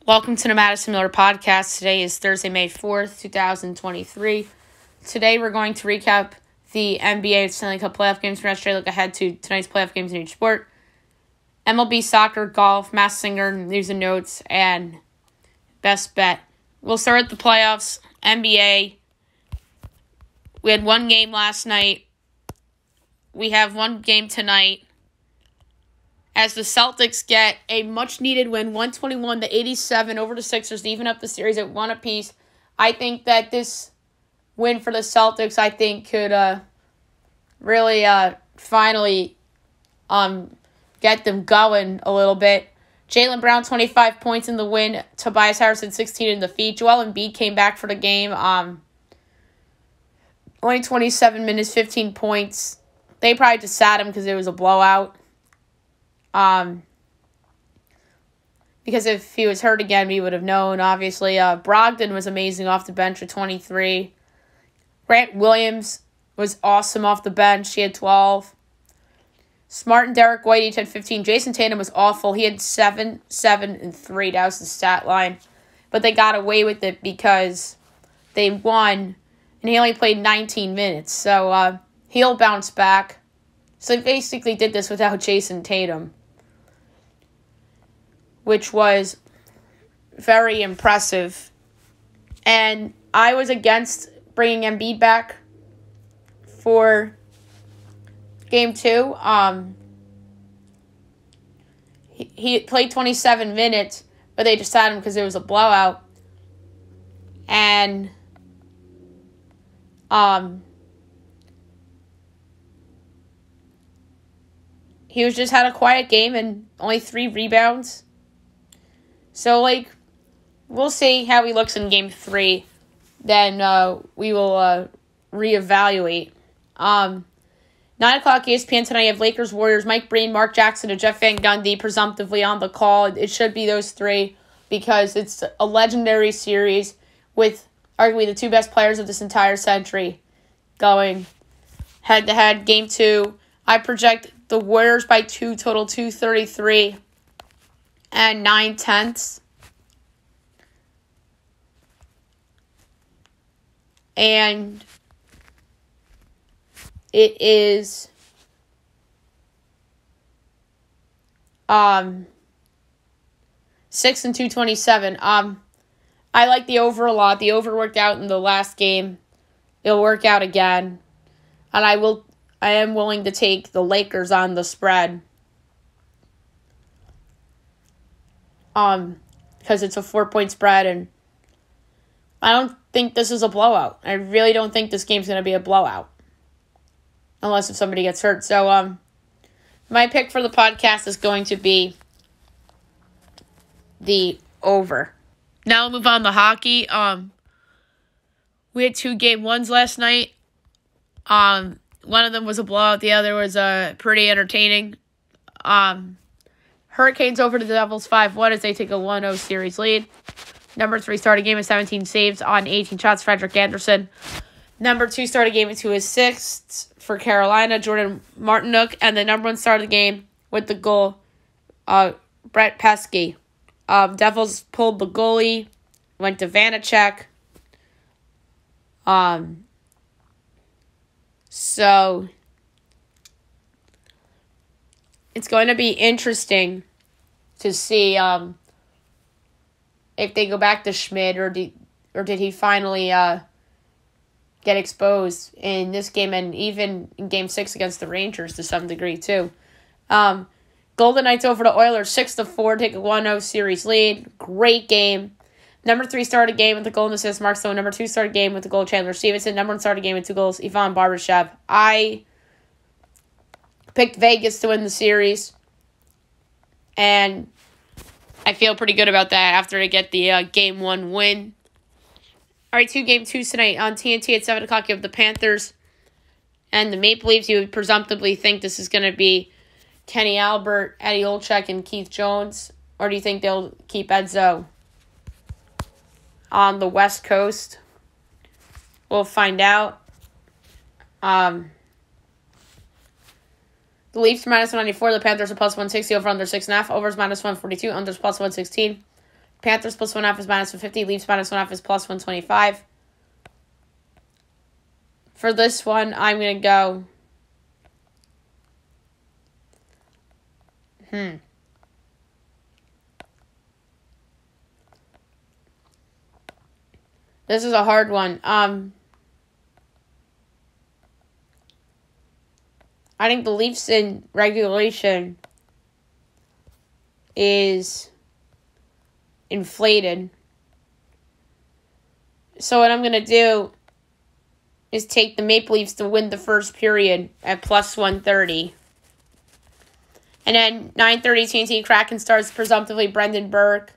Welcome to the Madison Miller Podcast. Today is Thursday, May 4th, 2023. Today we're going to recap the NBA and Stanley Cup playoff games. We're going to look ahead to tonight's playoff games in each sport. MLB, soccer, golf, Masked Singer, news and notes, and best bet. We'll start with the playoffs. NBA. We had one game last night. We have one game tonight, as the Celtics get a much-needed win, 121-87 over the Sixers to even up the series at one apiece. I think that this win for the Celtics, could really finally get them going a little bit. Jaylen Brown, 25 points in the win. Tobias Harris, 16 in defeat. Joel Embiid came back for the game. Only 27 minutes, 15 points. They probably just sat him because it was a blowout. Because if he was hurt again, we would have known, obviously. Brogdon was amazing off the bench with 23. Grant Williams was awesome off the bench. He had 12. Smart and Derek White each had 15. Jason Tatum was awful. He had 7, 7, and 3. That was the stat line. But they got away with it because they won, and he only played 19 minutes. So he'll bounce back. So they basically did this without Jason Tatum, which was very impressive. And I was against bringing Embiid back for Game 2. He played 27 minutes, but they just had him because it was a blowout. And he was just had a quiet game and only 3 rebounds. So, we'll see how he looks in Game 3. Then we will reevaluate. 9 o'clock ESPN tonight, you have Lakers, Warriors, Mike Breen, Mark Jackson, and Jeff Van Gundy presumptively on the call. It should be those 3 because it's a legendary series with arguably the 2 best players of this entire century going head-to-head. Game 2, I project the Warriors by 2, total 233 and 9/10. And it is 6 and 227. I like the over a lot. The over worked out in the last game. It'll work out again. And I am willing to take the Lakers on the spread. Because it's a 4-point spread, and I don't think this is a blowout. I really don't think this game's going to be a blowout. Unless if somebody gets hurt. So, my pick for the podcast is going to be the over. Now we'll move on to hockey. We had 2 game 1s last night. One of them was a blowout. The other was pretty entertaining. Hurricanes over the Devils 5-1 as they take a 1-0 series lead. Number 3 started game with 17 saves on 18 shots, Frederik Andersen. Number 2 started game with 2 assists for Carolina, Jordan Martinook. And the number 1 started the game with the goal, Brett Pesky. Devils pulled the goalie, went to Vanacek. So it's going to be interesting to see if they go back to Schmidt or did he finally get exposed in this game and even in Game 6 against the Rangers to some degree too. Golden Knights over the Oilers 6-4, take a 1-0 series lead. Great game. Number 3 started game with the goal and assist, Mark Stone. Number 2 started game with the goal, Chandler Stevenson. Number 1 started game with 2 goals, Ivan Barbashev. I picked Vegas to win the series, and I feel pretty good about that after I get the Game 1 win. All right, 2 Game 2s tonight on TNT at 7 o'clock. You have the Panthers and the Maple Leafs. You would presumptively think this is going to be Kenny Albert, Eddie Olczyk, and Keith Jones. Or do you think they'll keep Edzo on the West Coast? We'll find out. The Leafs are minus 194. The Panthers are plus 160. Over under 6.5. Overs minus 142. Unders plus 116. Panthers plus 1.5 is minus 150. Leafs minus 1.5 is plus 125. For this one, I'm going to go... This is a hard one. I think the Leafs in regulation is inflated. So what I'm going to do is take the Maple Leafs to win the first period at plus 130. And then 9:30 TNT Kraken Stars, presumptively Brendan Burke,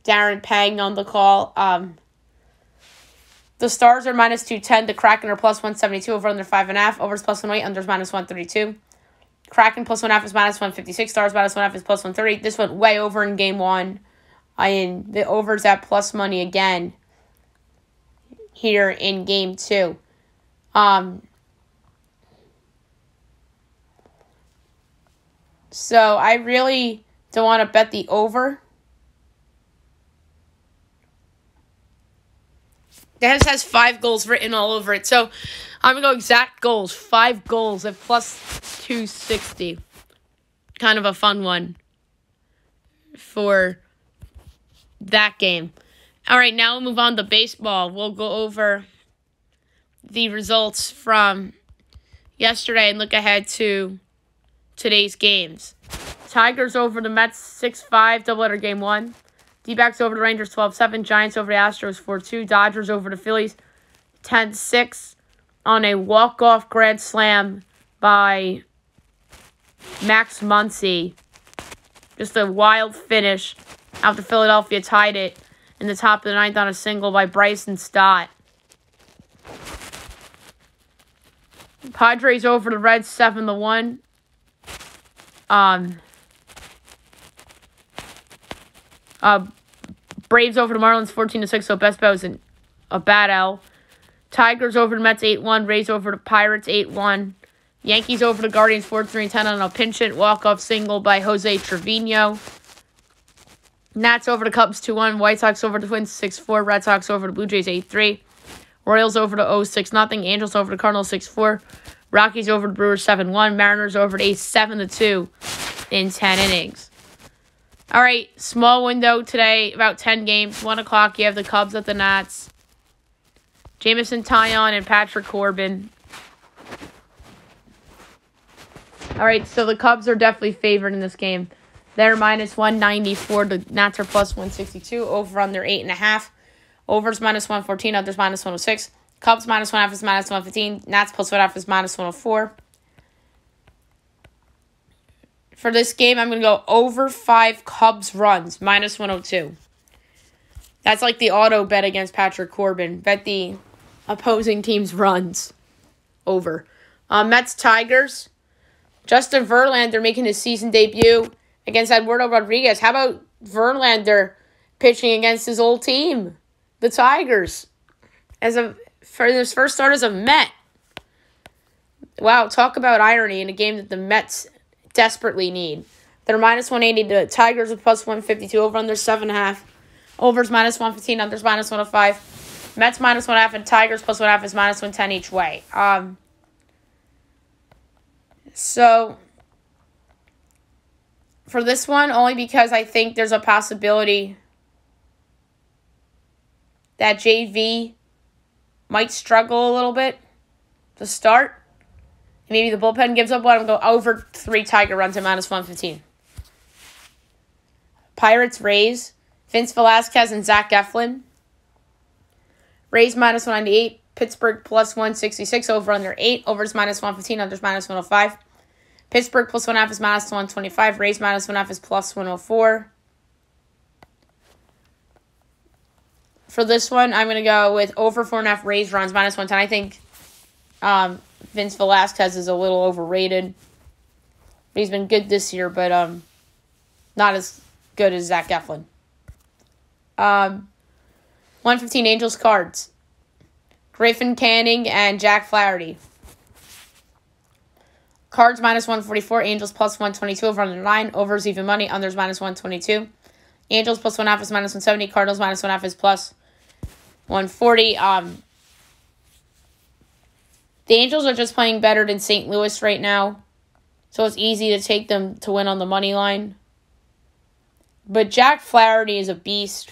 Darren Pang on the call. The Stars are minus 210. The Kraken are plus 172. Over under 5.5. Overs plus 108. Unders minus 132. Kraken plus 1.5 is minus 156. Stars minus 1.5 is plus 130. This went way over in game one. The overs at plus money again here in game two. So I really don't want to bet the over. That has 5 goals written all over it. So I'm going to go exact goals. 5 goals at plus 260. Kind of a fun one for that game. All right, now we'll move on to baseball. We'll go over the results from yesterday and look ahead to today's games. Tigers over the Mets 6-5, doubleheader game 1. D-backs over the Rangers 12-7. Giants over the Astros 4-2. Dodgers over the Phillies 10-6 on a walk-off grand slam by Max Muncy. Just a wild finish after Philadelphia tied it in the top of the ninth on a single by Bryson Stott. Padres over the Reds 7-1. Braves over the Marlins 14-6, so best bet was a bad L. Tigers over the Mets 8-1. Rays over the Pirates 8-1. Yankees over the Guardians 4-3-10 on a pinch-hit walk-off single by Jose Trevino. Nats over the Cubs 2-1. White Sox over the Twins 6-4. Red Sox over the Blue Jays 8-3. Royals over the O's 6-0. Angels over the Cardinals 6-4. Rockies over the Brewers 7-1. Mariners over the A's 7-2 in 10 innings. All right, small window today, about 10 games. 1 o'clock, you have the Cubs at the Nats. Jameson Taillon and Patrick Corbin. All right, so the Cubs are definitely favored in this game. They're minus 194. The Nats are plus 162. Over under 8.5. Overs minus 114. Unders minus 106. Cubs minus 1.5 is minus 115. Nats plus 1.5 is minus 104. For this game, I'm going to go over 5 Cubs runs, minus 102. That's like the auto bet against Patrick Corbin. Bet the opposing team's runs over. Mets Tigers. Justin Verlander making his season debut against Eduardo Rodriguez. How about Verlander pitching against his old team, the Tigers, for his first start as a Met? Wow, talk about irony in a game that the Mets desperately need. They're minus 180. The Tigers are plus 152. Over under 7.5. Overs minus 115. Unders minus 105. Mets minus 1.5 and Tigers plus 1.5 is minus 110 each way. So for this one, only because I think there's a possibility that JV might struggle a little bit to start. Maybe the bullpen gives up one and go over 3 Tiger runs at minus 115. Pirates, Rays, Vince Velasquez and Zach Eflin. Rays minus 198. Pittsburgh plus 166. Over under 8. Overs minus 115. Unders minus 105. Pittsburgh plus 1.5 is minus 125. Rays minus 1.5 is plus 104. For this one, I'm going to go with over 4.5 Rays runs, minus 110. I think Vince Velasquez is a little overrated. He's been good this year, but not as good as Zach Eflin. 115 Angels Cards. Griffin Canning and Jack Flaherty. Cards minus 144. Angels plus 122. Over under 9. Overs even money. Unders minus 122. Angels plus 1/2 is minus 170. Cardinals minus 1/2 is plus 140. The Angels are just playing better than St. Louis right now, so it's easy to take them to win on the money line. But Jack Flaherty is a beast.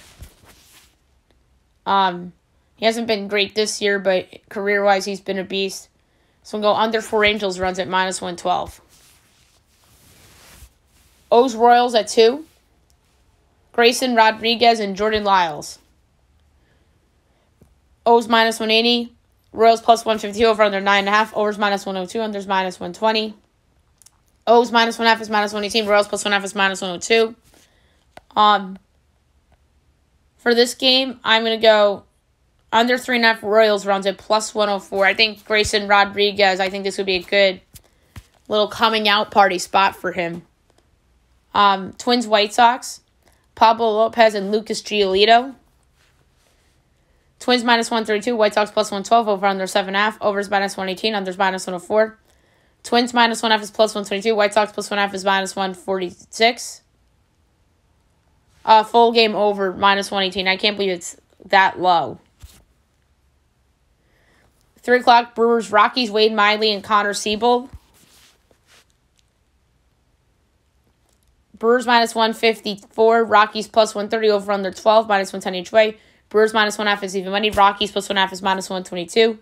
He hasn't been great this year, but career-wise, he's been a beast. So we'll go under 4 Angels runs at minus 112. O's Royals at 2. Grayson Rodriguez and Jordan Lyles. O's minus 180. Royals plus 150 over under 9.5. Overs minus 102. Unders minus 120. O's minus 1/2 is minus 118. Royals plus 1/2 is minus 102. For this game, I'm going to go under 3.5 Royals runs at plus 104. I think Grayson Rodriguez, I think this would be a good little coming out party spot for him. Twins White Sox. Pablo Lopez and Lucas Giolito. Twins minus 132. White Sox plus 112. Over under 7.5. Overs minus 118. Unders minus 104. Twins minus 1/2 is plus 122. White Sox plus 1/2 is minus 146. Full game over minus 118. I can't believe it's that low. 3 o'clock, Brewers, Rockies, Wade Miley and Connor Siebold. Brewers minus 154. Rockies plus 130 over under 12. Minus 110 each way. Brewers minus 1/2 is even money. Rockies plus 1/2 is minus 122.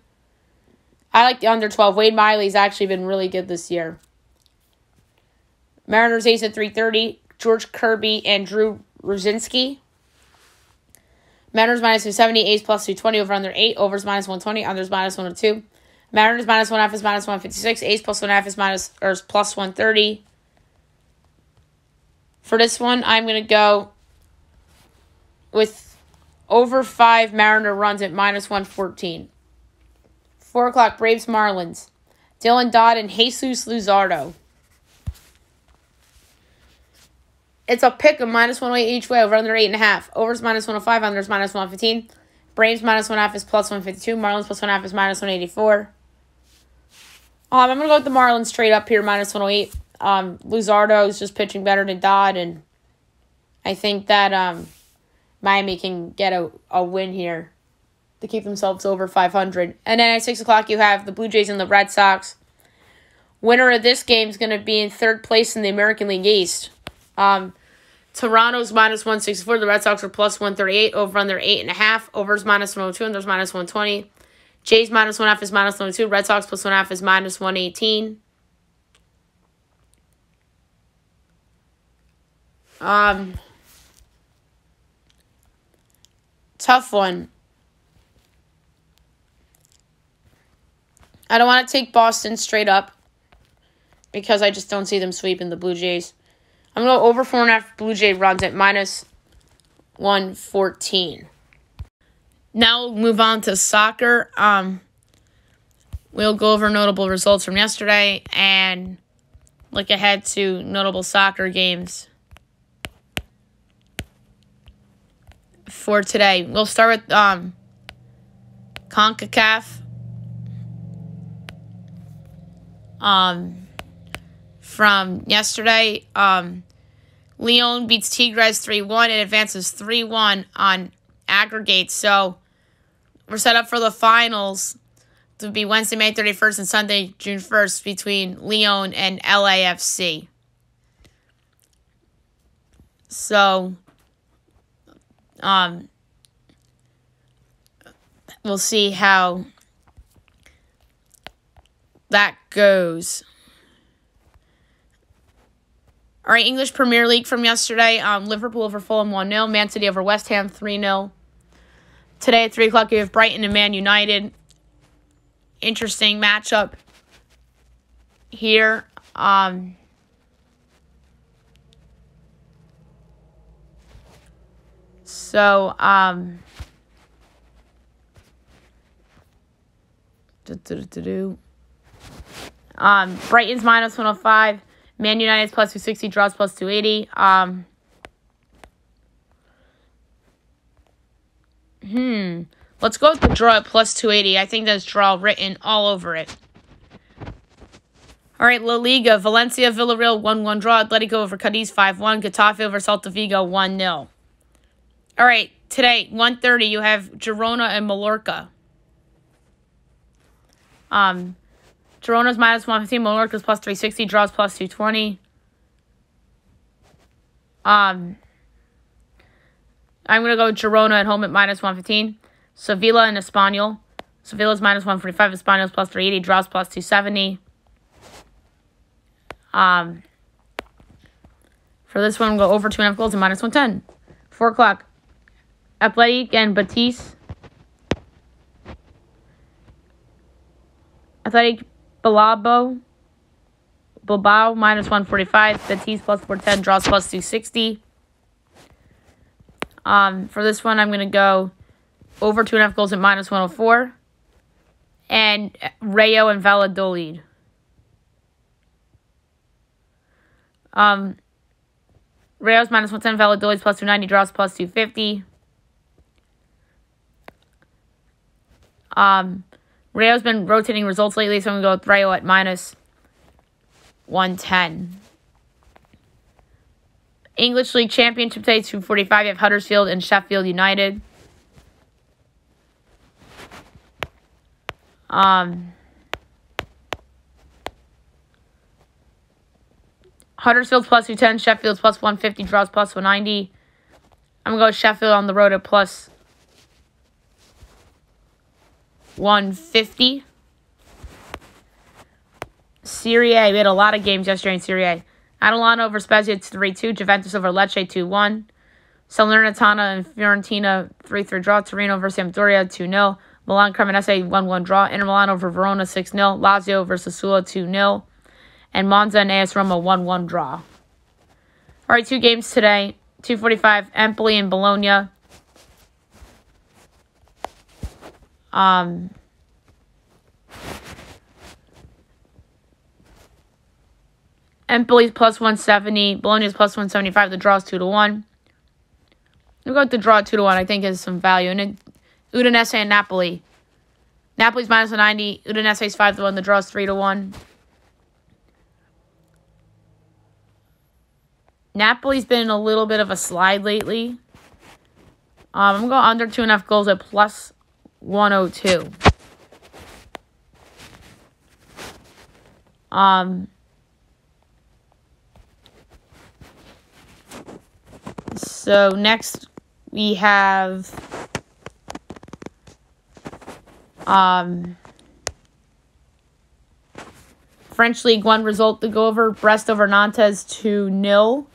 I like the under 12. Wade Miley's actually been really good this year. Mariners ace at 330. George Kirby and Drew Ruzinski. Mariners minus 270. Ace plus 220 over under 8. Overs minus 120. Unders minus 102. Mariners minus 1/2 is minus 156. Ace plus 1/2 is plus 130. For this one, I'm going to go with over 5 Mariner runs at minus 114. 4 o'clock, Braves, Marlins. Dylan Dodd and Jesus Luzardo. It's a pick of minus 108 each way, over under 8.5. Overs minus 105, unders minus 115. Braves minus 1/2 is plus 152. Marlins plus 1/2 is minus 184. I'm going to go with the Marlins straight up here, minus 108. Luzardo is just pitching better than Dodd, and I think that Miami can get a win here to keep themselves over 500. And then at 6 o'clock, you have the Blue Jays and the Red Sox. Winner of this game is going to be in 3rd place in the American League East. Toronto's minus 164. The Red Sox are plus 138. Over under 8.5. Overs minus 102. Unders minus 120. Jays minus 1/2 is minus 102. Red Sox plus 1/2 is minus 118. Tough one. I don't want to take Boston straight up because I just don't see them sweeping the Blue Jays. I'm going to go over 4.5 Blue Jay runs at minus 114. Now we'll move on to soccer. We'll go over notable results from yesterday and look ahead to notable soccer games for today. We'll start with CONCACAF. From yesterday, Leon beats Tigres 3-1 and advances 3-1 on aggregate. So we're set up for the finals to be Wednesday, May 31st and Sunday, June 1st between Leon and LAFC. So we'll see how that goes. All right, English Premier League from yesterday. Liverpool over Fulham 1-0. Man City over West Ham 3-0. Today at 3 o'clock, you have Brighton and Man United. Interesting matchup here. Brighton's minus 105. Man United's plus 260, draws plus 280. Let's go with the draw at plus 280. I think there's draw written all over it. All right, La Liga. Valencia, Villarreal 1-1 draw. Atletico over Cadiz 5-1. Getafe over Celta Vigo 1-0. All right, today, 1:30, you have Girona and Mallorca. Girona's minus 115, Mallorca's plus 360, draws plus 220. I'm going to go with Girona at home at minus 115. Sevilla and Espanyol. Sevilla's minus 145, Espanyol's plus 380, draws plus 270. For this one, we'll go over 2.5 goals and minus 110. 4 o'clock. Athletic and Betis. Athletic Bilbao minus 145. Betis plus 410. Draws plus 260. For this one, I'm going to go over 2.5 goals at minus 104. And Rayo and Valladolid. Rayo's minus 110. Valladolid's plus 290. Draws plus 250. Rayo's been rotating results lately, so I'm going to go with Rayo at minus 110. English League Championship today, 2:45. You have Huddersfield and Sheffield United. Huddersfield's plus 210. Sheffield's plus 150. Draws plus 190. I'm going to go with Sheffield on the road at plus 150. Serie A. We had a lot of games yesterday in Serie A. Atalanta over Spezia 3-2. Juventus over Lecce 2-1. Salernitana and Fiorentina 3-3 draw. Torino versus Sampdoria 2-0. Milan Cremonese 1-1 draw. Inter Milan over Verona 6-0. Lazio versus Sassuolo 2-0. And Monza and AS Roma 1-1 draw. All right, 2 games today. 2:45, Empoli and Bologna. Empoli's plus 170. Bologna's plus 175. The draw's 2-1. We'll go with the draw 2-1. I think has some value. And then Udinese and Napoli. Napoli's minus 190. Udinese's 5-1. The draw's 3-1. Napoli's been in a little bit of a slide lately. I'm going to go under 2.5 goals at plus 102. So next we have French League 1 result to go over. Brest over Nantes 2-0.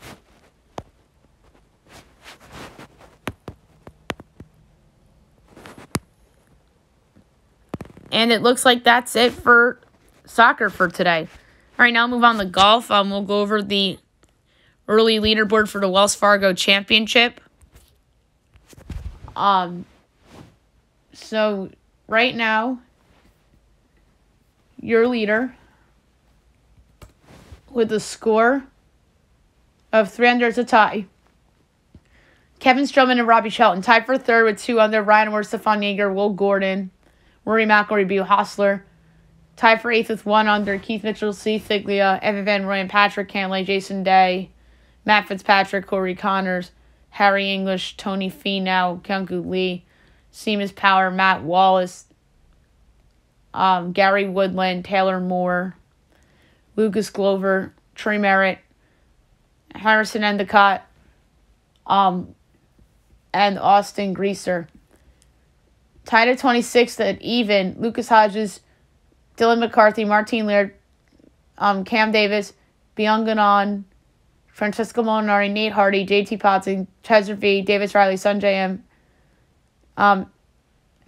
And it looks like that's it for soccer for today. All right, now move on to golf. We'll go over the early leaderboard for the Wells Fargo Championship. So right now, your leader with a score of 3 under is a tie. Kevin Strowman and Robbie Shelton tied for third with 2 under. Ryan Ward, Stefan Yeager, Will Gordon, Rory McIlroy, Beau Hossler. Tied for 8th with 1 under. Keith Mitchell, C. Figlia, Evan Van Rooyen, Patrick Cantlay, Jason Day, Matt Fitzpatrick, Corey Connors, Harry English, Tony Finau, Kyungkoo Lee, Seamus Power, Matt Wallace, Gary Woodland, Taylor Moore, Lucas Glover, Trey Merritt, Harrison Endicott, and Austin Greaser. Tied at 26th at even, Lucas Hodges, Dylan McCarthy, Martine Laird, Cam Davis, Byung Ganon, Francesco Molinari, Nate Hardy, JT Potson, Chester V, Davis Riley, Sanjay M,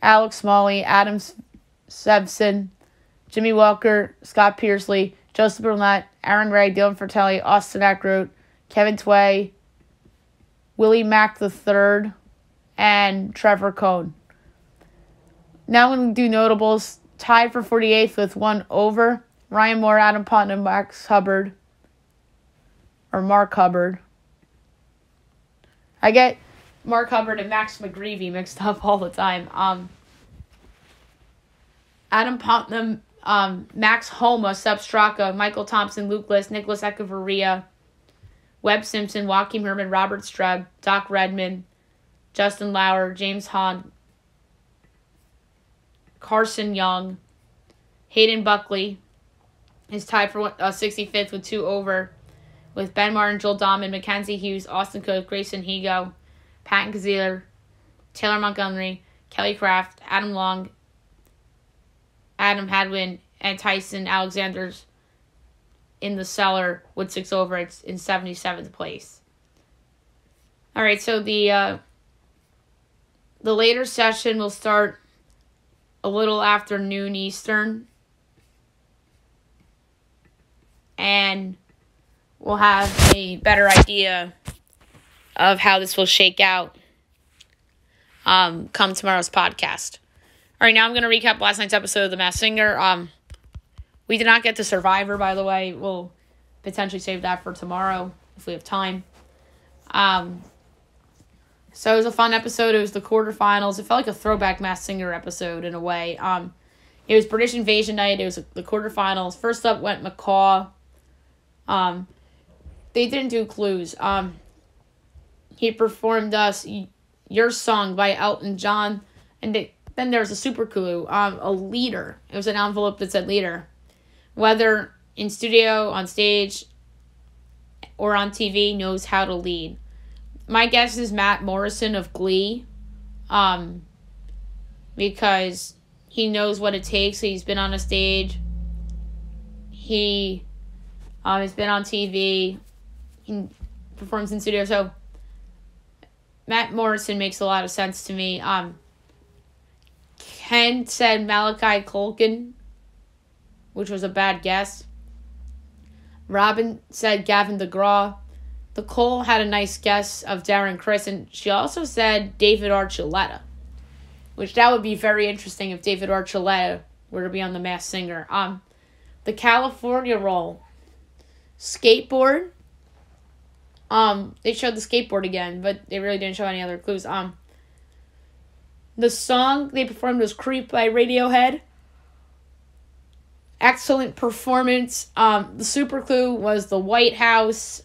Alex Smalley, Adam Sebson, Jimmy Walker, Scott Pearsley, Joseph Burnett, Aaron Ray, Dylan Fratelli, Austin Ackroyd, Kevin Tway, Willie Mack III, and Trevor Cohn. Now we're going to do notables. Tied for 48th with 1 over. Ryan Moore, Adam Putnam, Max Hubbard. Or Mark Hubbard. I get Mark Hubbard and Max McGreevy mixed up all the time. Adam Putnam, Max Homa, Seb Straka, Michael Thompson, Luke List, Nicholas Echevarria, Webb Simpson, Joaquin Herman, Robert Streb, Doc Redman, Justin Lauer, James Hahn, Carson Young, Hayden Buckley is tied for 65th with 2 over, with Ben Martin, Joel Dahman, Mackenzie Hughes, Austin Cook, Grayson Higo, Patton Kazieler, Taylor Montgomery, Kelly Craft, Adam Long, Adam Hadwin, and Tyson Alexander's in the cellar with 6 over. It's in 77th place. All right, so the later session will start a little after noon Eastern, and we'll have a better idea of how this will shake out come tomorrow's podcast. All right, now I'm going to recap last night's episode of The Masked Singer. We did not get to Survivor, by the way. We'll potentially save that for tomorrow if we have time. So it was a fun episode. It was the quarterfinals. It felt like a throwback Masked Singer episode in a way. It was British Invasion night. It was the quarterfinals. First up went McCaw. They didn't do clues. He performed Your Song by Elton John. And then there was a super clue, a leader. It was an envelope that said leader. Whether in studio, on stage, or on TV, knows how to lead. My guess is Matt Morrison of Glee, because he knows what it takes. He's been on a stage. He has been on TV. He performs in studio. So Matt Morrison makes a lot of sense to me. Ken said Malachi Culkin, which was a bad guess. Robin said Gavin DeGraw. Nicole had a nice guess of Darren Criss, and she also said David Archuleta, which that would be very interesting if David Archuleta were to be on The Masked Singer. The California roll. Skateboard. They showed the skateboard again, but they really didn't show any other clues. The song they performed was Creep by Radiohead. Excellent performance. The super clue was the White House.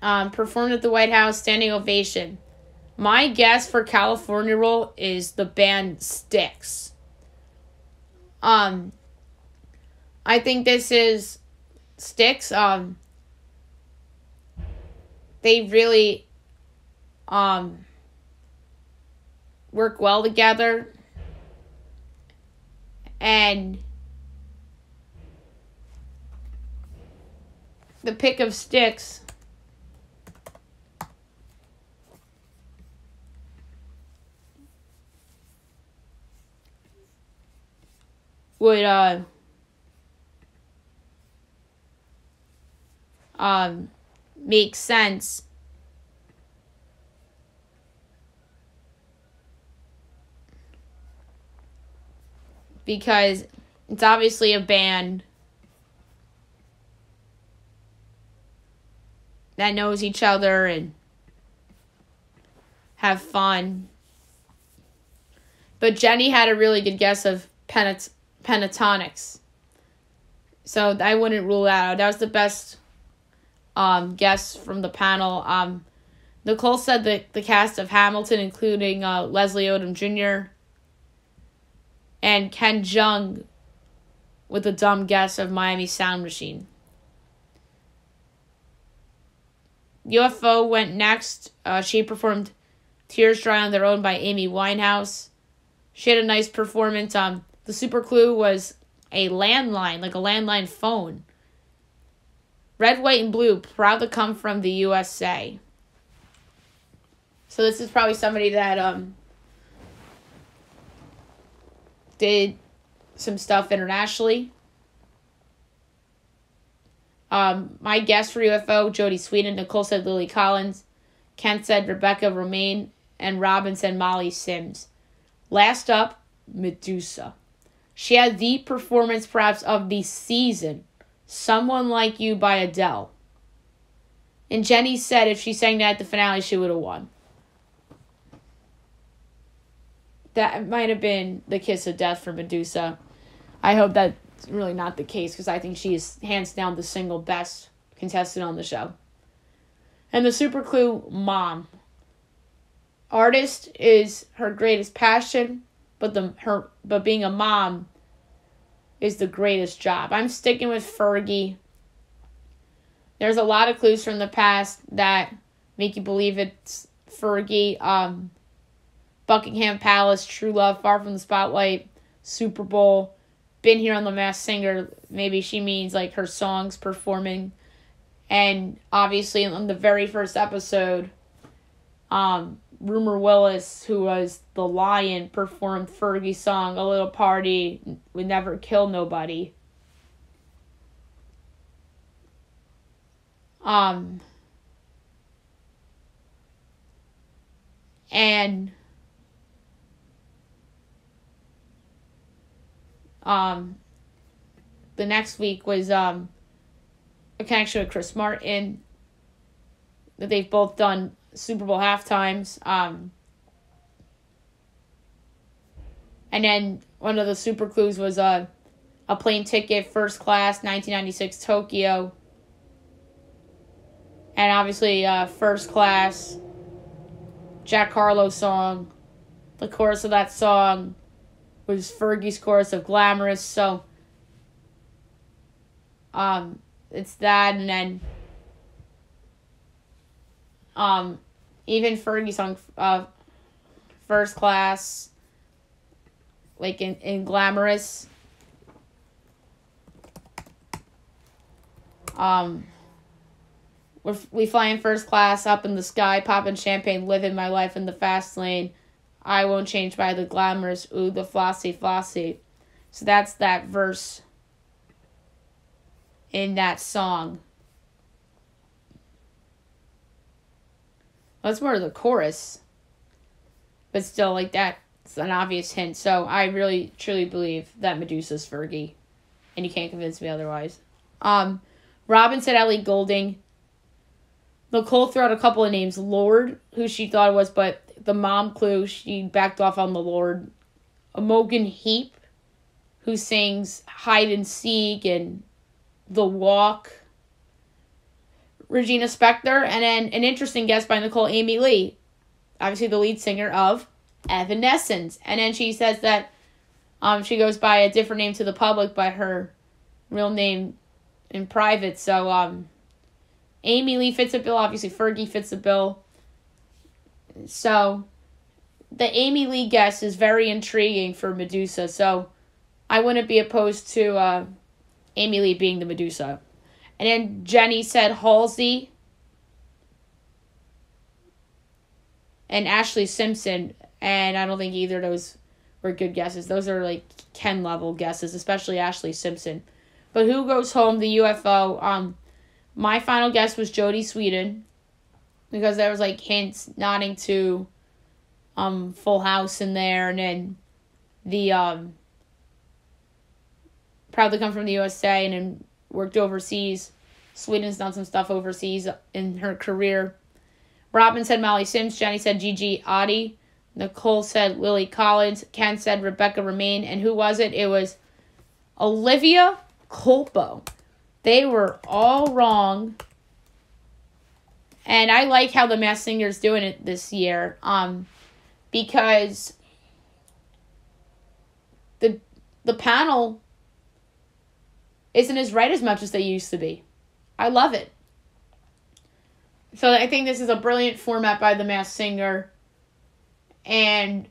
Performed at the White House, standing ovation. My guess for California Roll is the band Styx. I think this is Styx. They really work well together. And the pick of Styx would make sense because it's obviously a band that knows each other and have fun. But Jenny had a really good guess of Pentatonics. So I wouldn't rule that out. That was the best guess from the panel. Nicole said that the cast of Hamilton, including Leslie Odom Jr. and Ken Jeong, with a dumb guess of Miami Sound Machine. UFO went next. She performed Tears Dry on Their Own by Amy Winehouse. She had a nice performance. The super clue was a landline, like a landline phone. Red, white, and blue, proud to come from the USA. So this is probably somebody that did some stuff internationally. My guess for UFO, Jodie Sweetin. Nicole said Lily Collins. Kent said Rebecca Romaine. And Robin said Molly Sims. Last up, Medusa. She had the performance perhaps of the season, Someone Like You by Adele. And Jenny said if she sang that at the finale, she would have won. That might have been the kiss of death for Medusa. I hope that's really not the case because I think she is hands down the single best contestant on the show. And the super clue, Mom. artist is her greatest passion, but being a mom is the greatest job. I'm sticking with Fergie. There's a lot of clues from the past that make you believe it's Fergie. Buckingham Palace, True Love, Far From the Spotlight, Super Bowl, Been Here on The Masked Singer. Maybe she means like her songs performing. And obviously in the very first episode, Rumor Willis, who was the lion, performed Fergie's song, A Little Party Would Never Kill Nobody. And the next week was a connection with Chris Martin, that they've both done Super Bowl halftimes. And then one of the super clues was a plane ticket, first class, 1996 Tokyo. And obviously, First Class, Jack Harlow song. The chorus of that song was Fergie's chorus of Glamorous. So, it's that. And then, even Fergie's song, First Class, like in Glamorous. We fly in first class, up in the sky, popping champagne, living my life in the fast lane. I won't change by the glamorous, ooh, the flossy, flossy. So that's that verse in that song. Well, that's more of the chorus. But still, like, that's an obvious hint. So I really, truly believe that Medusa's Fergie. And you can't convince me otherwise. Robin said Ellie Goulding. Nicole threw out a couple of names. Lorde, who she thought it was, but the mom clue, she backed off on the Lorde. Imogen Heap, who sings Hide and Seek and The Walk. Regina Spektor, and then an interesting guest by Nicole, Amy Lee. Obviously the lead singer of Evanescence. And then she says that she goes by a different name to the public, but her real name in private. So, Amy Lee fits the bill. Obviously, Fergie fits the bill. So, the Amy Lee guess is very intriguing for Medusa. So, I wouldn't be opposed to Amy Lee being the Medusa. And then Jenny said Halsey and Ashley Simpson. And I don't think either of those were good guesses. Those are like Ken level guesses, especially Ashley Simpson. But who goes home? The UFO. My final guess was Jodie Sweetin, because there was like hints nodding to Full House in there, and then the proudly come from the USA and then worked overseas. Sweetin's done some stuff overseas in her career. Robin said Molly Sims. Jenny said Gigi Adi. Nicole said Lily Collins. Ken said Rebecca Romaine. And who was it? It was Olivia Culpo. They were all wrong. And I like how the Masked Singer's doing it this year. Because the panel isn't as right as much as they used to be. I love it. So I think this is a brilliant format by the Masked Singer. And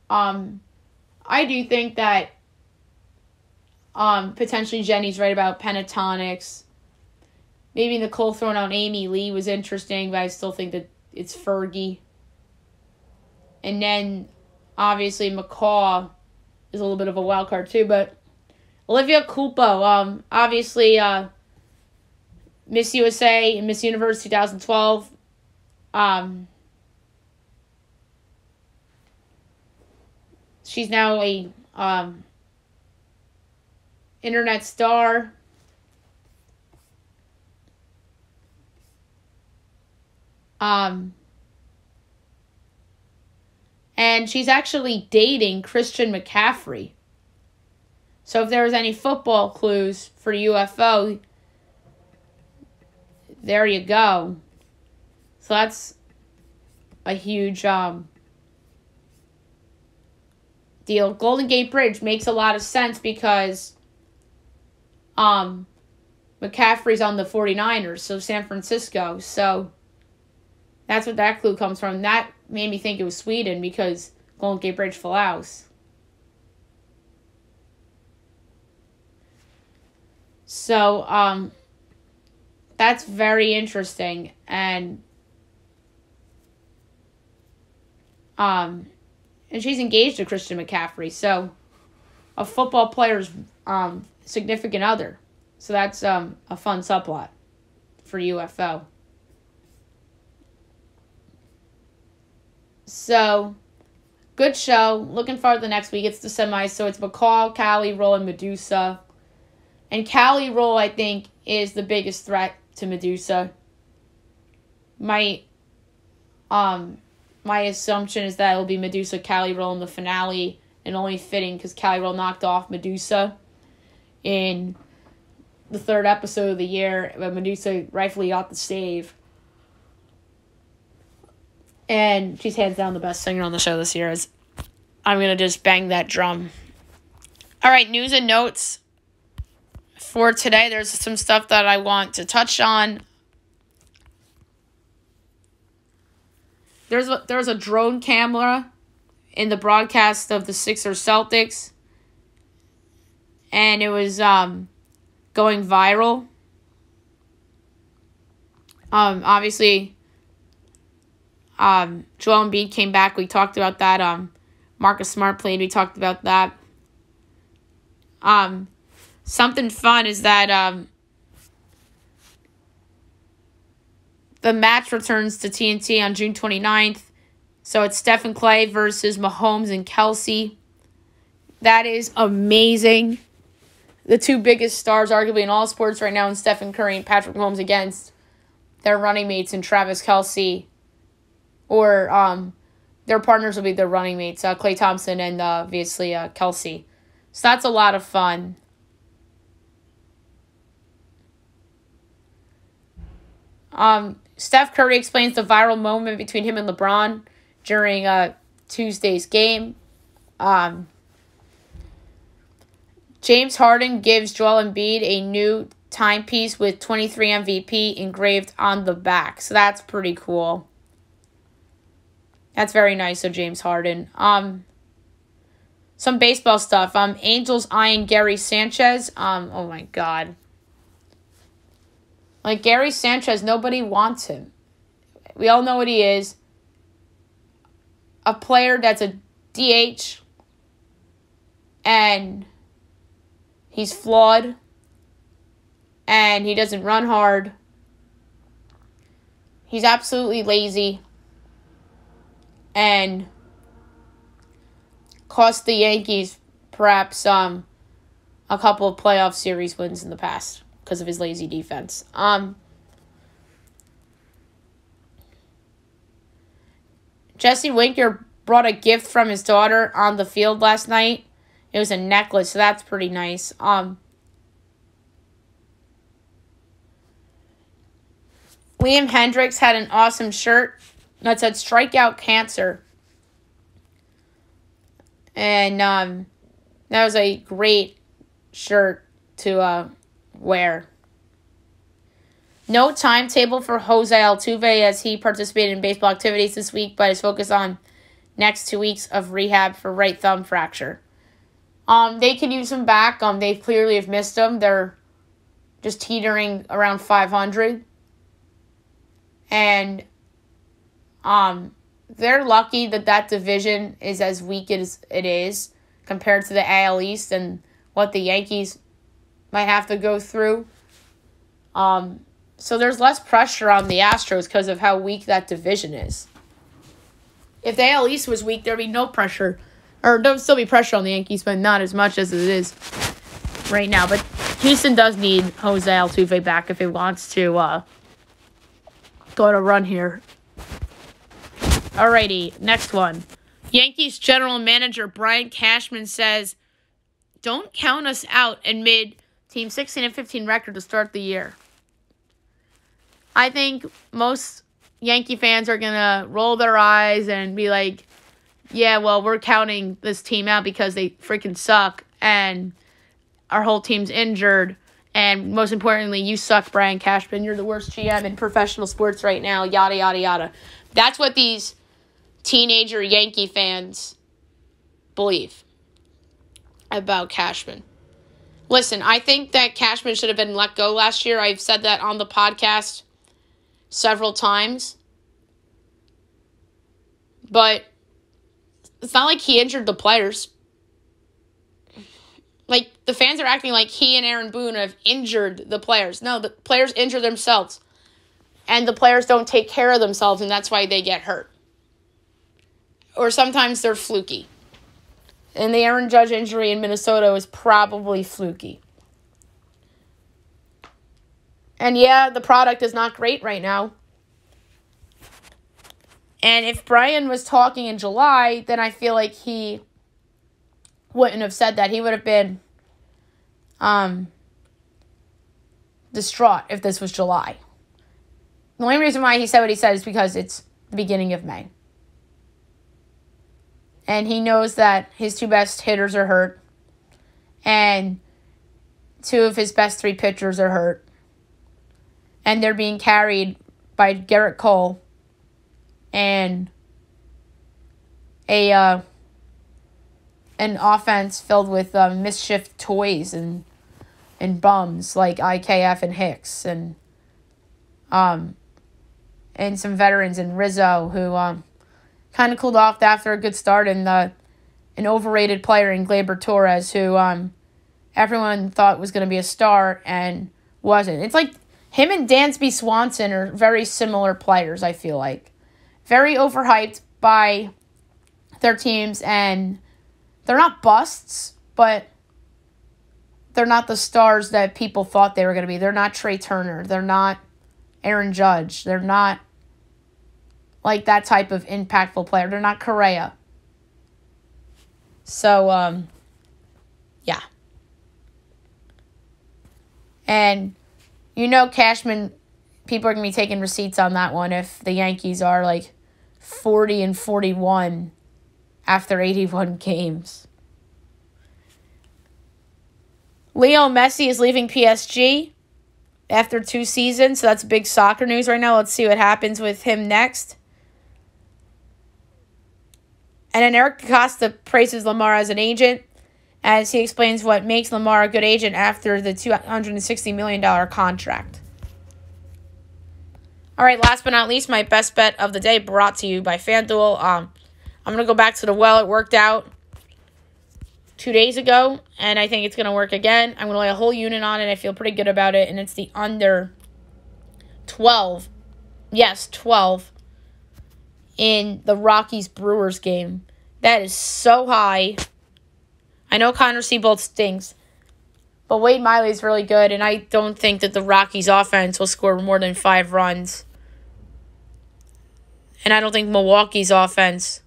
I do think that potentially Jenny's right about pentatonics. Maybe Nicole throwing out Amy Lee was interesting, but I still think that it's Fergie. And then, obviously, McCaw is a little bit of a wild card, too. But Olivia Culpo, obviously, Miss USA and Miss Universe 2012. She's now a internet star. And she's actually dating Christian McCaffrey. So if there was any football clues for UFO, there you go. So that's a huge deal. Golden Gate Bridge makes a lot of sense because McCaffrey's on the 49ers, so San Francisco. So that's what that clue comes from. That made me think it was Sweden because Golden Gate Bridge Falaus. So that's very interesting. And she's engaged to Christian McCaffrey, so a football player's significant other. So that's a fun subplot for UFO. So, good show. Looking forward to the next week. It's the semis, so it's McCall, Cali, Roll, and Medusa. And Cali Roll, I think, is the biggest threat to Medusa. My assumption is that it'll be Medusa, Cali Roll in the finale, and only fitting because Cali Roll knocked off Medusa in the third episode of the year, but Medusa rightfully got the save. And she's hands down the best singer on the show this year. I'm going to just bang that drum. All right, news and notes for today. There's some stuff that I want to touch on. There's a drone camera in the broadcast of the Sixers Celtics. And it was going viral. Obviously, Joel Embiid came back. We talked about that. Marcus Smart played. We talked about that. Something fun is that the match returns to TNT on June 29th. So it's Stephen Clay versus Mahomes and Kelsey. That is amazing. The two biggest stars, arguably in all sports right now, in Stephen Curry and Patrick Mahomes against their running mates in Travis Kelce. Or their partners will be their running mates, Klay Thompson and obviously Kelsey. So that's a lot of fun. Steph Curry explains the viral moment between him and LeBron during Tuesday's game. James Harden gives Joel Embiid a new timepiece with 23 MVP engraved on the back. So that's pretty cool. That's very nice of James Harden. Some baseball stuff. Angels eyeing Gary Sanchez. Oh my God. Like, Gary Sanchez, nobody wants him. We all know what he is. A player that's a DH. And he's flawed. And he doesn't run hard. He's absolutely lazy. And cost the Yankees perhaps a couple of playoff series wins in the past because of his lazy defense. Jesse Winker brought a gift from his daughter on the field last night. It was a necklace, so that's pretty nice. Liam Hendricks had an awesome shirt that said "Strike Out Cancer." And that was a great shirt to wear. No timetable for Jose Altuve as he participated in baseball activities this week, but is focused on next 2 weeks of rehab for right thumb fracture. They can use him back. They clearly have missed him. They're just teetering around 500. And they're lucky that division is as weak as it is compared to the AL East and what the Yankees might have to go through. So there's less pressure on the Astros because of how weak that division is. If the AL East was weak, there'd be no pressure. Or there'd still be pressure on the Yankees, but not as much as it is right now. But Houston does need Jose Altuve back if it wants to go on a run here. Alrighty, next one. Yankees general manager Brian Cashman says, "Don't count us out amid team 16-15 record to start the year." I think most Yankee fans are going to roll their eyes and be like, yeah, well, we're counting this team out because they freaking suck and our whole team's injured. And most importantly, you suck, Brian Cashman. You're the worst GM in professional sports right now, yada, yada, yada. That's what these teenager Yankee fans believe about Cashman. Listen, I think that Cashman should have been let go last year. I've said that on the podcast several times. But it's not like he injured the players. Like, the fans are acting like he and Aaron Boone have injured the players. No, the players injure themselves. And the players don't take care of themselves, and that's why they get hurt. Or sometimes they're fluky. And the Aaron Judge injury in Minnesota was probably fluky. And yeah, the product is not great right now. And if Brian was talking in July, then I feel like he wouldn't have said that. He would have been distraught if this was July. The only reason why he said what he said is because it's the beginning of May. And he knows that his two best hitters are hurt. And two of his best three pitchers are hurt. And they're being carried by Garrett Cole and an offense filled with mischief toys and bums like IKF and Hicks and some veterans in Rizzo who kind of cooled off after a good start, and an overrated player in Gleyber Torres who everyone thought was going to be a star and wasn't. It's like him and Dansby Swanson are very similar players, I feel like. Very overhyped by their teams, and they're not busts, but they're not the stars that people thought they were going to be. They're not Trey Turner. They're not Aaron Judge. They're not like that type of impactful player. They're not Correa. So, yeah. And Cashman, people are going to be taking receipts on that one if the Yankees are like 40-41 after 81 games. Leo Messi is leaving PSG after 2 seasons, so that's big soccer news right now. Let's see what happens with him next. And then Eric Acosta praises Lamar as an agent as he explains what makes Lamar a good agent after the $260 million contract. All right, last but not least, my best bet of the day brought to you by FanDuel. I'm going to go back to the well. It worked out 2 days ago, and I think it's going to work again. I'm going to lay a whole unit on it. I feel pretty good about it, and it's the under 12. Yes, 12 in the Rockies-Brewers game. That is so high. I know Connor Seabold stinks, but Wade Miley's really good, and I don't think that the Rockies' offense will score more than 5 runs. And I don't think Milwaukee's offense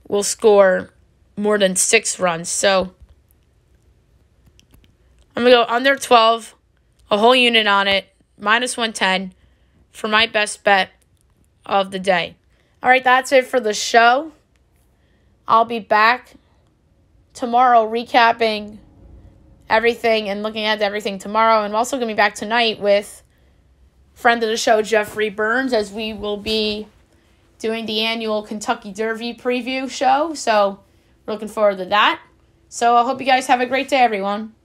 will score more than 6 runs. So I'm going to go under 12, a whole unit on it, minus 110 for my best bet of the day. All right, that's it for the show. I'll be back tomorrow recapping everything and looking at everything tomorrow. And I'm also going to be back tonight with friend of the show, Jeffrey Burns, as we will be doing the annual Kentucky Derby preview show. So we're looking forward to that. So I hope you guys have a great day, everyone.